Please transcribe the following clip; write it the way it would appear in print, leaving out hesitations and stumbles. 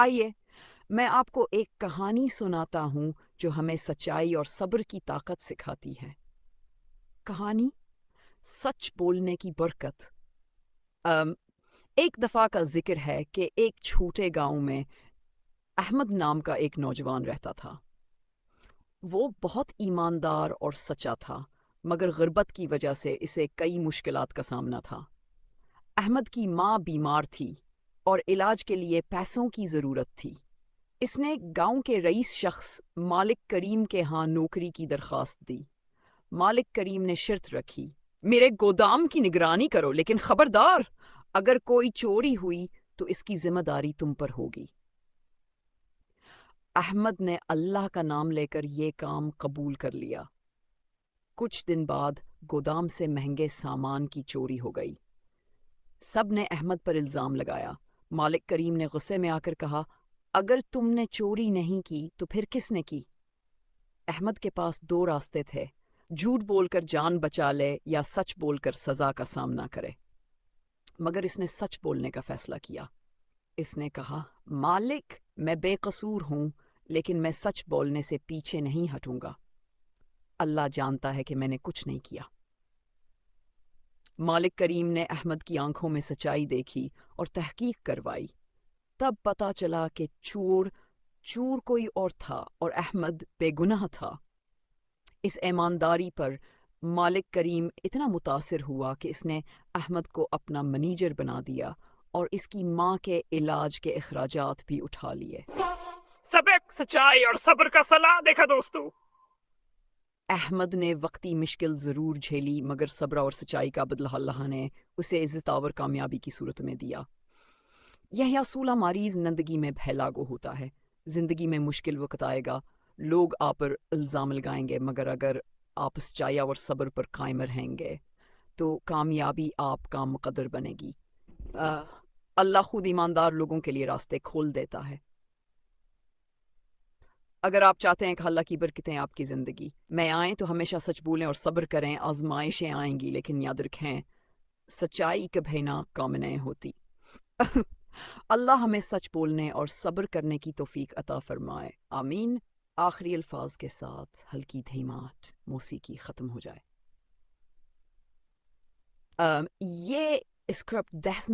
آئیے میں آپ کو ایک کہانی سناتا ہوں جو ہمیں سچائی اور صبر کی طاقت سکھاتی ہے۔ کہانی سچ بولنے کی برکت۔ ام، ایک دفعہ کا ذکر ہے کہ ایک چھوٹے گاؤں میں احمد نام کا ایک نوجوان رہتا تھا۔ وہ بہت ایماندار اور سچا تھا، مگر غربت کی وجہ سے اسے کئی مشکلات کا سامنا تھا۔ احمد کی ماں بیمار تھی اور علاج کے لیے پیسوں کی ضرورت تھی۔ اس نے گاؤں کے رئیس شخص مالک کریم کے ہاں نوکری کی درخواست دی۔ مالک کریم نے شرط رکھی، میرے گودام کی نگرانی کرو، لیکن خبردار، اگر کوئی چوری ہوئی تو اس کی ذمہ داری تم پر ہوگی۔ احمد نے اللہ کا نام لے کر یہ کام قبول کر لیا۔ کچھ دن بعد گودام سے مہنگے سامان کی چوری ہو گئی۔ سب نے احمد پر الزام لگایا۔ مالک کریم نے غصے میں آ کر کہا، اگر تم نے چوری نہیں کی تو پھر کس نے کی؟ احمد کے پاس دو راستے تھے، جھوٹ بول کر جان بچا لے یا سچ بول کر سزا کا سامنا کرے۔ مگر اس نے سچ بولنے کا فیصلہ کیا۔ اس نے کہا، مالک، میں بے قصور ہوں، لیکن میں سچ بولنے سے پیچھے نہیں ہٹوں گا۔ اللہ جانتا ہے کہ میں نے کچھ نہیں کیا۔ مالک کریم نے احمد کی آنکھوں میں سچائی دیکھی اور تحقیق کروائی۔ تب پتہ چلا کہ چور کوئی اور تھا اور احمد بے گناہ تھا۔ اس ایمانداری پر مالک کریم اتنا متاثر ہوا کہ اس نے احمد کو اپنا منیجر بنا دیا اور اس کی ماں کے علاج کے اخراجات بھی اٹھا لیے۔ سبق سچائی اور صبر کا صلاح دیکھا دوستو۔ احمد نے وقتی مشکل ضرور جھیلی، مگر صبر اور سچائی کا بدلہ اللہ نے اسے عزت اور کامیابی کی صورت میں دیا۔ یہ اصول ہماری زندگی میں بھی لاگو ہوتا ہے۔ زندگی میں مشکل وقت آئے گا، لوگ آپ پر الزام لگائیں گے، مگر اگر آپ سچائی اور صبر پر قائم رہیں گے تو کامیابی آپ کا مقدر بنے گی۔ اللہ خود ایماندار لوگوں کے لیے راستے کھول دیتا ہے۔ اگر آپ چاہتے ہیں کہ اللہ کی برکتیں آپ کی زندگی میں آئیں تو ہمیشہ سچ بولیں اور صبر کریں۔ آزمائشیں آئیں گی، لیکن یاد رکھیں سچائی کبھی ناکام نہیں ہوتی۔ اللہ ہمیں سچ بولنے اور صبر کرنے کی توفیق عطا فرمائے، آمین۔ آخری الفاظ کے ساتھ ہلکی دھیمات موسیقی ختم ہو جائے۔ یہ اسکرپٹ 10